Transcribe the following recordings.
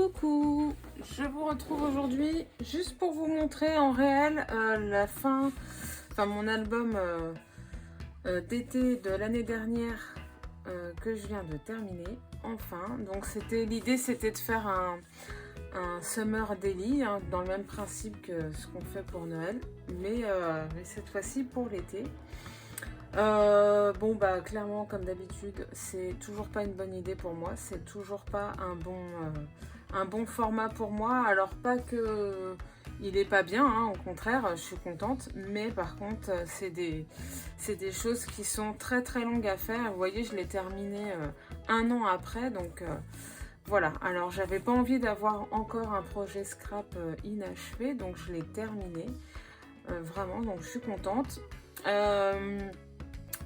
Coucou, je vous retrouve aujourd'hui juste pour vous montrer en réel mon album d'été de l'année dernière que je viens de terminer. Enfin, donc l'idée c'était de faire un summer daily, hein, dans le même principe que ce qu'on fait pour Noël, mais cette fois-ci pour l'été. Clairement, comme d'habitude, c'est toujours pas une bonne idée pour moi, c'est toujours pas un bon format pour moi. Alors pas que il est pas bien, hein, au contraire, je suis contente, mais par contre, c'est des choses qui sont très très longues à faire. Vous voyez, je l'ai terminé un an après, donc voilà. Alors j'avais pas envie d'avoir encore un projet scrap inachevé, donc je l'ai terminé, vraiment, donc je suis contente.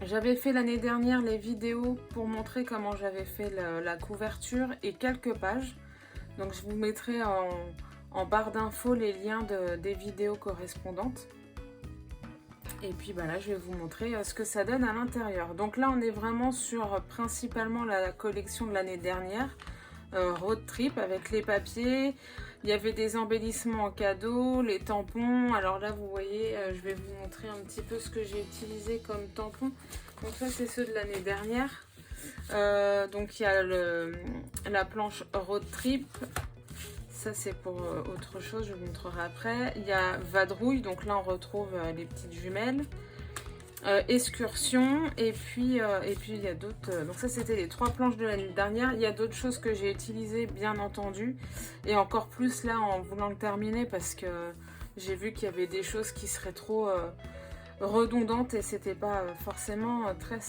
J'avais fait l'année dernière les vidéos pour montrer comment j'avais fait la couverture et quelques pages. Donc je vous mettrai en barre d'infos les liens des vidéos correspondantes. Et puis là, je vais vous montrer ce que ça donne à l'intérieur. Donc là, on est vraiment sur principalement la collection de l'année dernière. Road Trip avec les papiers. Il y avait des embellissements en cadeau, les tampons. Alors là, vous voyez, je vais vous montrer un petit peu ce que j'ai utilisé comme tampons. Donc ça, c'est ceux de l'année dernière. Donc il y a la planche Road Trip. Ça, c'est pour autre chose, je vous montrerai après. Il y a Vadrouille, donc là, on retrouve les petites jumelles. Excursion, et puis il y a d'autres, donc ça c'était les 3 planches de l'année dernière. Il y a d'autres choses que j'ai utilisées, bien entendu, et encore plus là en voulant le terminer, parce que j'ai vu qu'il y avait des choses qui seraient trop redondantes et c'était pas forcément très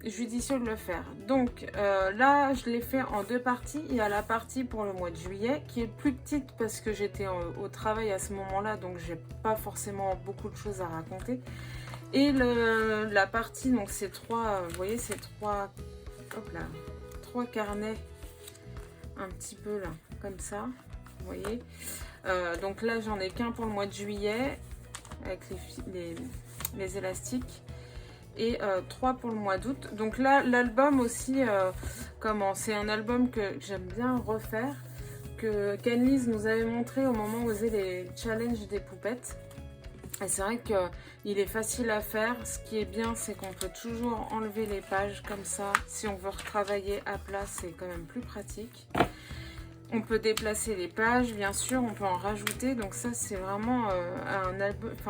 judicieux de le faire. Donc là je l'ai fait en 2 parties. Il y a la partie pour le mois de juillet qui est plus petite parce que j'étais au travail à ce moment là, donc j'ai pas forcément beaucoup de choses à raconter. Et la partie, donc c'est 3, vous voyez, c'est 3 carnets, un petit peu là, comme ça, vous voyez. Donc là, j'en ai qu'un pour le mois de juillet, avec les élastiques, et 3 pour le mois d'août. Donc là, l'album aussi, c'est un album que j'aime bien refaire, que Kenlise nous avait montré au moment où on faisait les challenges des poupettes. Et c'est vrai qu'il est facile à faire. Ce qui est bien, c'est qu'on peut toujours enlever les pages comme ça. Si on veut retravailler à plat, c'est quand même plus pratique. On peut déplacer les pages, bien sûr, on peut en rajouter. Donc ça, c'est vraiment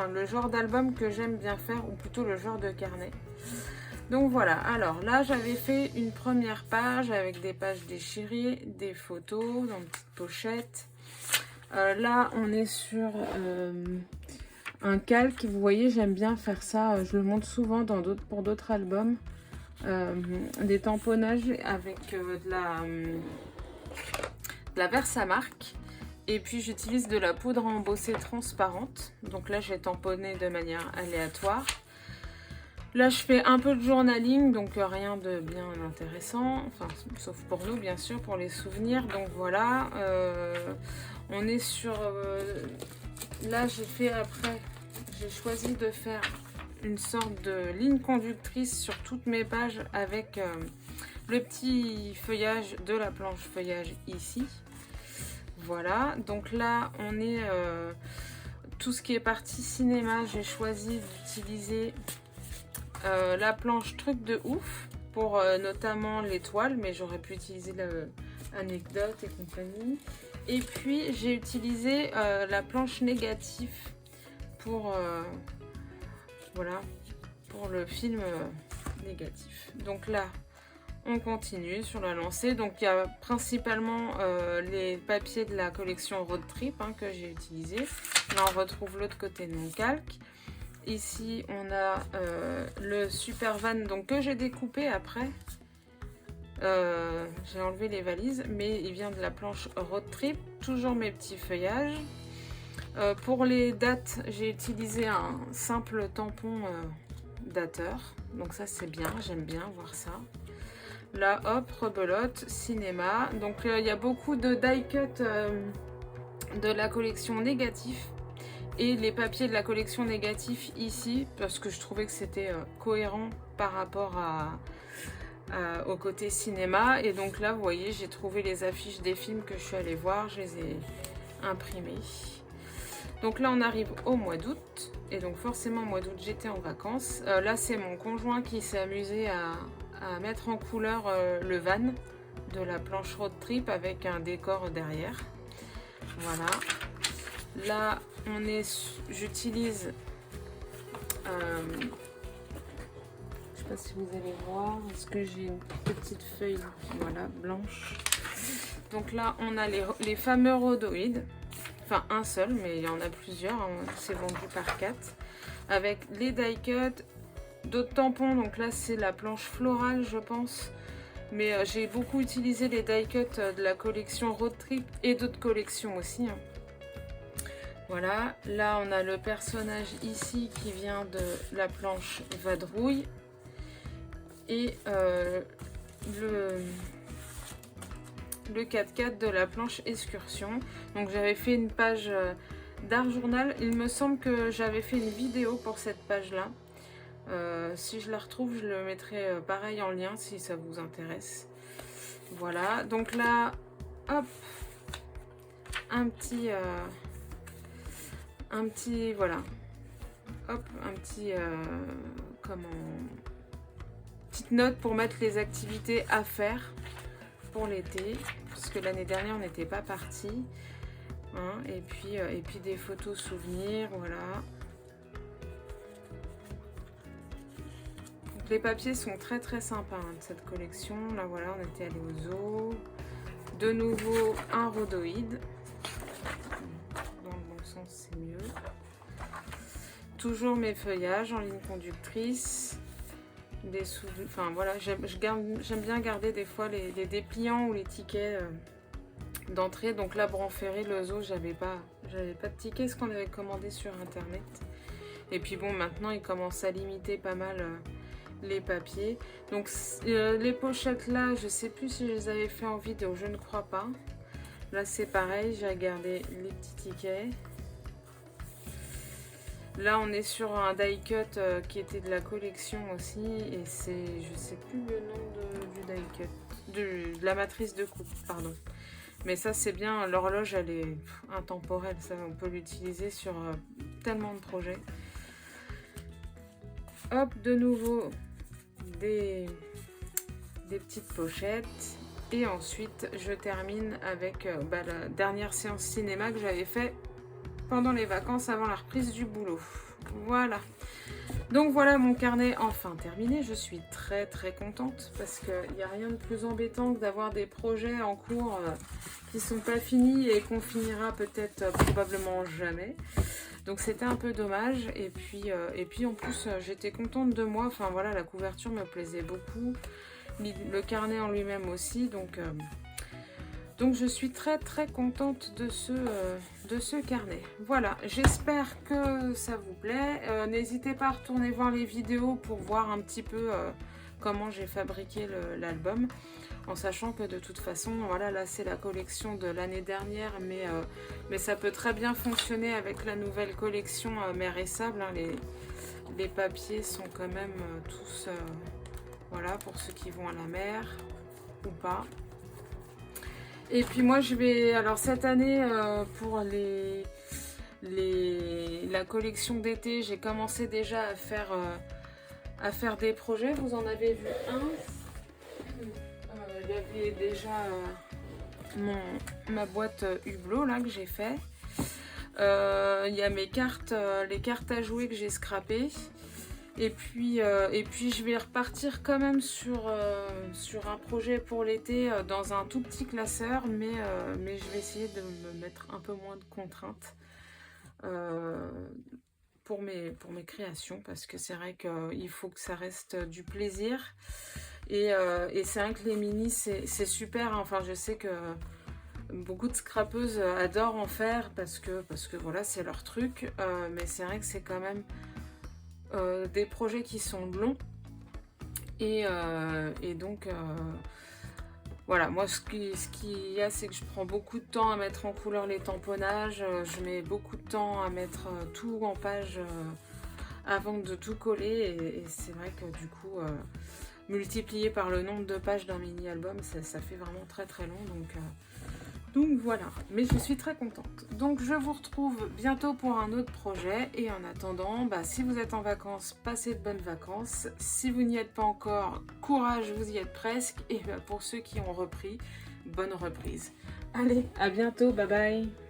le genre d'album que j'aime bien faire, ou plutôt le genre de carnet. Donc voilà, alors là, j'avais fait une première page avec des pages déchirées, des photos dans une petite pochette. Là, on est sur un calque. Vous voyez, j'aime bien faire ça, je le montre souvent pour d'autres albums, des tamponnages avec de la Versamark, et puis j'utilise de la poudre embossée transparente. Donc là, j'ai tamponné de manière aléatoire. Là, je fais un peu de journaling, donc rien de bien intéressant, enfin sauf pour nous, bien sûr, pour les souvenirs. Donc voilà, on est sur là, j'ai choisi de faire une sorte de ligne conductrice sur toutes mes pages avec le petit feuillage de la planche feuillage ici. Voilà, donc là, on est tout ce qui est partie cinéma. J'ai choisi d'utiliser la planche truc de ouf pour notamment l'étoile, mais j'aurais pu utiliser l'anecdote et compagnie. Et puis j'ai utilisé la planche négative pour pour le film négatif. Donc là, on continue sur la lancée. Donc il y a principalement les papiers de la collection Road Trip, hein, que j'ai utilisé. Là, on retrouve l'autre côté de mon calque. Ici, on a le Super Van, donc que j'ai découpé après. J'ai enlevé les valises, mais il vient de la planche Road Trip. Toujours mes petits feuillages. Pour les dates, j'ai utilisé un simple tampon dateur. Donc ça, c'est bien, j'aime bien voir ça. Là, hop, rebelote, cinéma. Donc il y a beaucoup de die cut de la collection négatif. Et les papiers de la collection négatif ici, parce que je trouvais que c'était cohérent par rapport au côté cinéma. Et donc là, vous voyez, j'ai trouvé les affiches des films que je suis allée voir, je les ai imprimées. Donc là, on arrive au mois d'août. Et donc forcément, au mois d'août, j'étais en vacances. Là, c'est mon conjoint qui s'est amusé à mettre en couleur le van de la planche road trip avec un décor derrière. Voilà. Là, j'utilise... je sais pas si vous allez voir, est-ce que j'ai une petite feuille, voilà, blanche. Donc là, on a les fameux rhodoïdes, enfin un seul, mais il y en a plusieurs, hein, c'est vendu par 4, avec les die cuts, d'autres tampons. Donc là, c'est la planche florale, je pense, mais j'ai beaucoup utilisé les die cuts de la collection Road Trip et d'autres collections aussi, hein. Voilà, là on a le personnage ici qui vient de la planche Vadrouille. Et le 4x4 de la planche Excursion. Donc j'avais fait une page d'art journal. Il me semble que j'avais fait une vidéo pour cette page là. Si je la retrouve, je le mettrai pareil en lien si ça vous intéresse. Voilà, donc là, hop, voilà, hop, petite note pour mettre les activités à faire pour l'été, parce que l'année dernière on n'était pas parti, hein, et puis des photos souvenirs, voilà. Donc, les papiers sont très très sympas, hein, de cette collection. Là voilà, on était allé au zoo. De nouveau un rhodoïde. Dans le bon sens, c'est mieux. Toujours mes feuillages en ligne conductrice. Enfin voilà, j'aime bien garder des fois les dépliants ou les tickets d'entrée. Donc là, Branferré, le zoo, j'avais pas de tickets, ce qu'on avait commandé sur internet. Et puis bon, maintenant ils commencent à limiter pas mal les papiers. Donc les pochettes là, je sais plus si je les avais fait en vidéo, je ne crois pas. Là c'est pareil, j'ai regardé les petits tickets. Là on est sur un die cut qui était de la collection aussi, et c'est, je sais plus le nom du die cut, de la matrice de coupe, pardon. Mais ça c'est bien, l'horloge elle est intemporelle, ça on peut l'utiliser sur tellement de projets. Hop, de nouveau des petites pochettes. Et ensuite je termine avec la dernière séance cinéma que j'avais fait pendant les vacances avant la reprise du boulot. Voilà, donc voilà mon carnet enfin terminé. Je suis très très contente parce qu'il n'y a rien de plus embêtant que d'avoir des projets en cours qui sont pas finis et qu'on finira peut-être probablement jamais. Donc c'était un peu dommage, et puis en plus j'étais contente de moi. Enfin voilà, la couverture me plaisait beaucoup, le carnet en lui-même aussi, donc je suis très très contente de ce carnet. Voilà, j'espère que ça vous plaît. N'hésitez pas à retourner voir les vidéos pour voir un petit peu comment j'ai fabriqué l'album, en sachant que de toute façon, voilà, là c'est la collection de l'année dernière, mais ça peut très bien fonctionner avec la nouvelle collection Mer et Sable, hein. Les papiers sont quand même tous, voilà, pour ceux qui vont à la mer ou pas. Et puis moi je vais, alors cette année pour la collection d'été, j'ai commencé déjà à faire des projets. Vous en avez vu un. Il y avait déjà ma boîte Hublot là que j'ai fait. Il y a mes cartes, les cartes à jouer que j'ai scrappées. Et puis je vais repartir quand même sur un projet pour l'été dans un tout petit classeur, mais je vais essayer de me mettre un peu moins de contraintes pour mes créations, parce que c'est vrai qu'il faut que ça reste du plaisir. Et c'est vrai que les minis c'est super, hein. Enfin je sais que beaucoup de scrapeuses adorent en faire parce que voilà, c'est leur truc, mais c'est vrai que c'est quand même des projets qui sont longs, et donc voilà, moi ce qu'il y a, c'est que je prends beaucoup de temps à mettre en couleur les tamponnages, je mets beaucoup de temps à mettre tout en page avant de tout coller, et c'est vrai que du coup multiplié par le nombre de pages d'un mini-album, ça fait vraiment très très long. Donc voilà, mais je suis très contente. Donc je vous retrouve bientôt pour un autre projet. Et en attendant, si vous êtes en vacances, passez de bonnes vacances. Si vous n'y êtes pas encore, courage, vous y êtes presque. Et pour ceux qui ont repris, bonne reprise. Allez, à bientôt, bye bye.